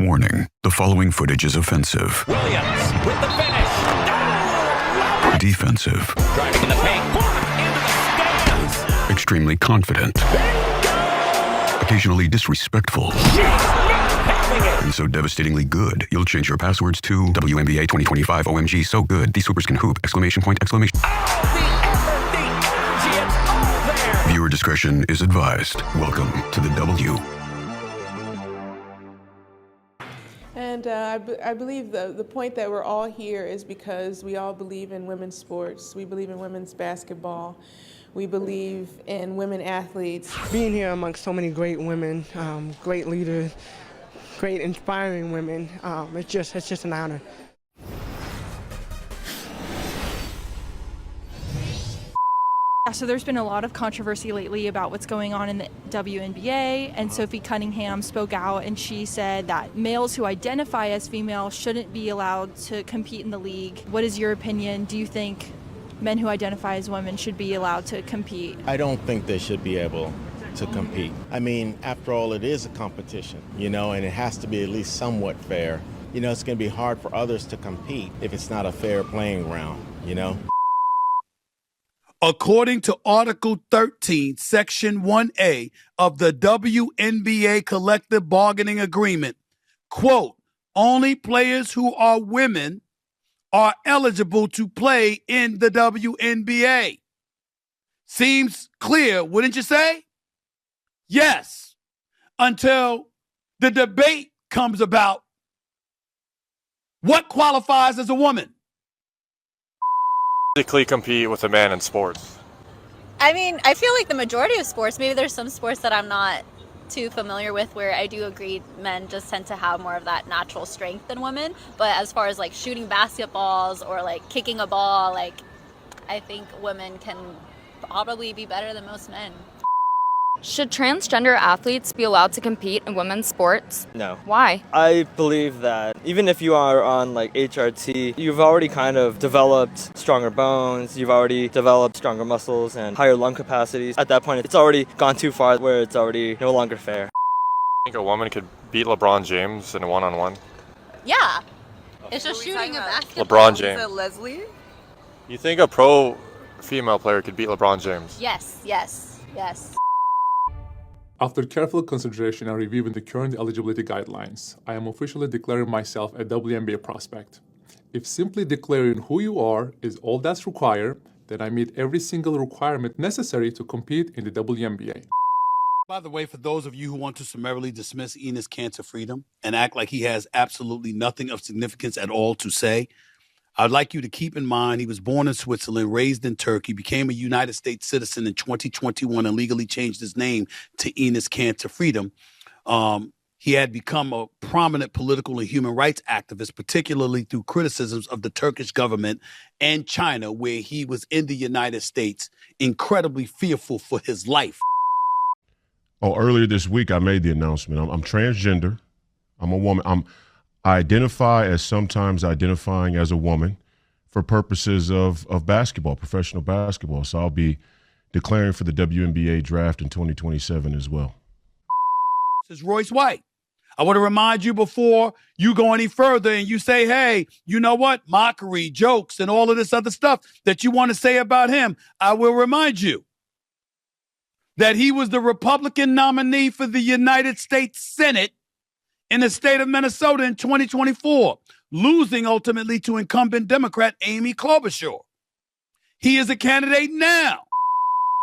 Warning, the following footage is offensive. Williams with the finish. Oh, defensive. driving in the paint. Into the stands. Extremely confident. Occasionally disrespectful. She's not having it. And so devastatingly good, you'll change your passwords to WNBA 2025 OMG so good. These supers can hoop! Exclamation point! Exclamation. Oh, the effort, the energy, it's all there. Viewer discretion is advised. Welcome to the W. And I believe the point that we're all here is because we all believe in women's sports. We believe in women's basketball. We believe in women athletes. Being here amongst so many great women, great leaders, great inspiring women, it's just an honor. So there's been a lot of controversy lately about what's going on in the WNBA, and Sophie Cunningham spoke out and she said that males who identify as female shouldn't be allowed to compete in the league. What is your opinion? Do you think men who identify as women should be allowed to compete? I don't think they should be able to compete. I mean, after all, it is a competition, and it has to be at least somewhat fair. It's going to be hard for others to compete if it's not a fair playing ground, According to Article 13, Section 1A of the WNBA Collective Bargaining Agreement, quote, only players who are women are eligible to play in the WNBA. Seems clear, wouldn't you say? Yes, until the debate comes about what qualifies as a woman. Physically compete with a man in sports? I mean, I feel like the majority of sports, maybe there's some sports that I'm not too familiar with where I do agree men just tend to have more of that natural strength than women. But as far as like shooting basketballs or like kicking a ball, I think women can probably be better than most men. Should transgender athletes be allowed to compete in women's sports? No. Why? I believe that even if you are on HRT, you've already kind of developed stronger bones, you've already developed stronger muscles and higher lung capacities. At that point, it's already gone too far where it's already no longer fair. I think a woman could beat LeBron James in a one-on-one. Yeah. It's just shooting a basketball. LeBron James. Is it Leslie? You think a pro female player could beat LeBron James? Yes, yes, yes. After careful consideration and reviewing the current eligibility guidelines, I am officially declaring myself a WNBA prospect. If simply declaring who you are is all that's required, then I meet every single requirement necessary to compete in the WNBA. By the way, for those of you who want to summarily dismiss Enos Cantor Freedom and act like he has absolutely nothing of significance at all to say, I'd like you to keep in mind he was born in Switzerland, raised in Turkey, became a United States citizen in 2021 and legally changed his name to Enos Cantor Freedom. He had become a prominent political and human rights activist, particularly through criticisms of the Turkish government and China, where he was in the United States, incredibly fearful for his life. Earlier this week, I made the announcement. I'm transgender. I'm a woman. I identify as sometimes identifying as a woman for purposes of basketball, professional basketball. So I'll be declaring for the WNBA draft in 2027 as well. This is Royce White. I want to remind you before you go any further and you say, hey, you know what? Mockery, jokes, and all of this other stuff that you want to say about him. I will remind you that he was the Republican nominee for the United States Senate in the state of Minnesota in 2024, losing ultimately to incumbent Democrat Amy Klobuchar. He is a candidate now.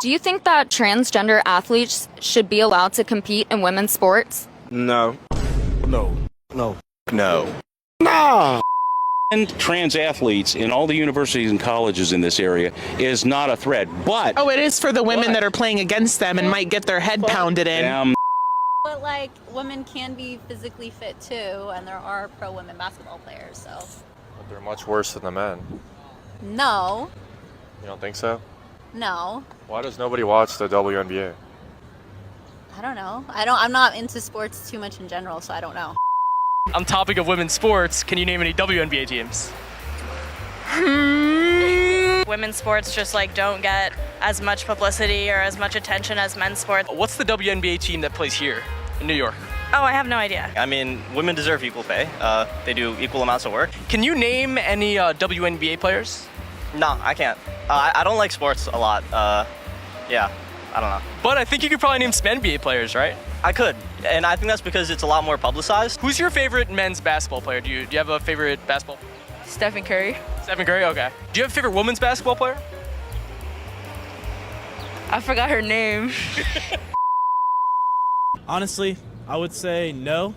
Do you think that transgender athletes should be allowed to compete in women's sports? No. No. No. No. No! And trans athletes in all the universities and colleges in this area is not a threat, but... Oh, it is for the women that are playing against them and might get their head pounded in. But women can be physically fit too, and there are pro-women basketball players, so. But they're much worse than the men. No. You don't think so? No. Why does nobody watch the WNBA? I don't know. I'm not into sports too much in general, so I don't know. On topic of women's sports, can you name any WNBA teams? Women's sports just don't get as much publicity or as much attention as men's sports. What's the WNBA team that plays here in New York? Oh, I have no idea. I mean, women deserve equal pay. They do equal amounts of work. Can you name any WNBA players? No, I can't. I don't like sports a lot. Yeah, I don't know. But I think you could probably name some NBA players, right? I could, and I think that's because it's a lot more publicized. Who's your favorite men's basketball player? Do you have a favorite basketball? Stephen Curry. Stephen Curry, okay. Do you have a favorite women's basketball player? I forgot her name. Honestly, I would say no,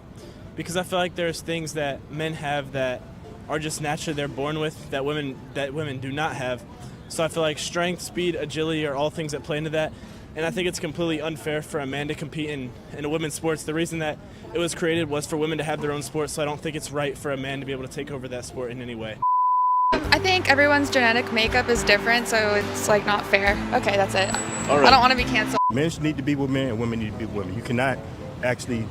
because I feel like there's things that men have that are just naturally they're born with that women do not have. So I feel like strength, speed, agility are all things that play into that. And I think it's completely unfair for a man to compete in a women's sports. The reason that it was created was for women to have their own sport, so I don't think it's right for a man to be able to take over that sport in any way. I think everyone's genetic makeup is different, so it's like not fair. Okay, that's it. All right. I don't want to be canceled. Men need to be with men and women need to be with women. You cannot actually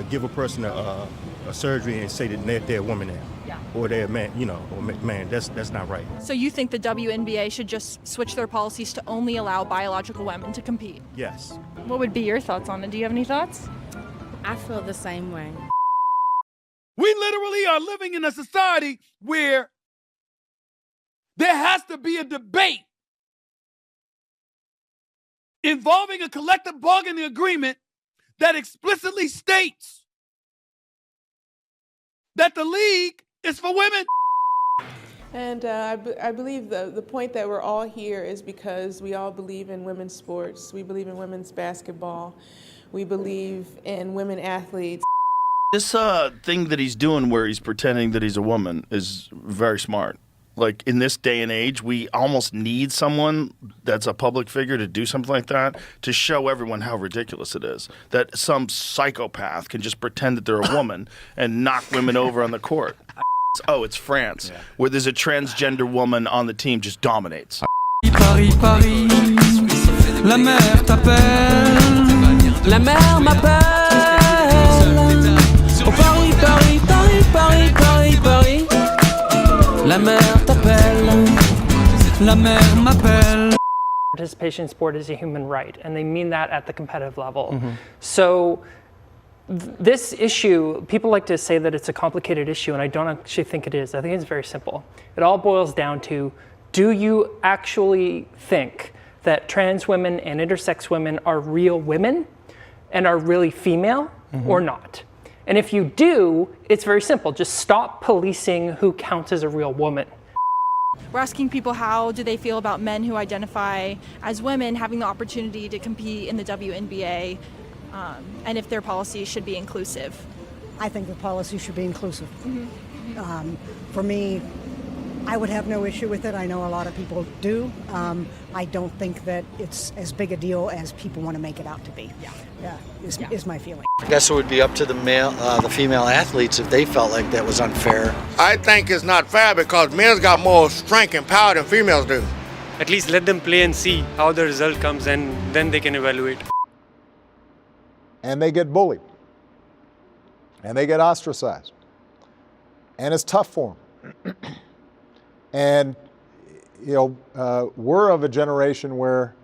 give a person a surgery and say that they're a woman now. Yeah. Or they're a man, or man. That's not right. So you think the WNBA should just switch their policies to only allow biological women to compete? Yes. What would be your thoughts on it? Do you have any thoughts? I feel the same way. We literally are living in a society where there has to be a debate involving a collective bargaining agreement that explicitly states that the league is for women. And I believe the point that we're all here is because we all believe in women's sports. We believe in women's basketball. We believe in women athletes. This thing that he's doing where he's pretending that he's a woman is very smart. Like, in this day and age, we almost need someone that's a public figure to do something like that to show everyone how ridiculous it is. That some psychopath can just pretend that they're a woman and knock women over on the court. Oh, it's France, where there's a transgender woman on the team just dominates. Paris, Paris, la mer t'appelle, la mer m'appelle. Oh Paris, Paris, Paris, Paris, Paris, Paris, la mer t'appelle, la mer m'appelle. Participation in sport is a human right, and they mean that at the competitive level. So this issue, people like to say that it's a complicated issue, and I don't actually think it is. I think it's very simple. It all boils down to, do you actually think that trans women and intersex women are real women and are really female or not? And if you do, it's very simple. Just stop policing who counts as a real woman. We're asking people how do they feel about men who identify as women having the opportunity to compete in the WNBA, and if their policies should be inclusive. I think the policy should be inclusive. For me, I would have no issue with it. I know a lot of people do. I don't think that it's as big a deal as people want to make it out to be. Is my feeling. I guess it would be up to the female athletes if they felt like that was unfair. I think it's not fair because men's got more strength and power than females do. At least let them play and see how the result comes, and then they can evaluate. And they get bullied. And they get ostracized. And it's tough for them. And, we're of a generation where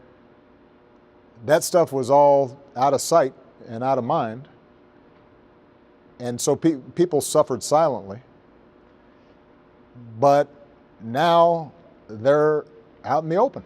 that stuff was all out of sight and out of mind. And so people suffered silently. But now they're out in the open.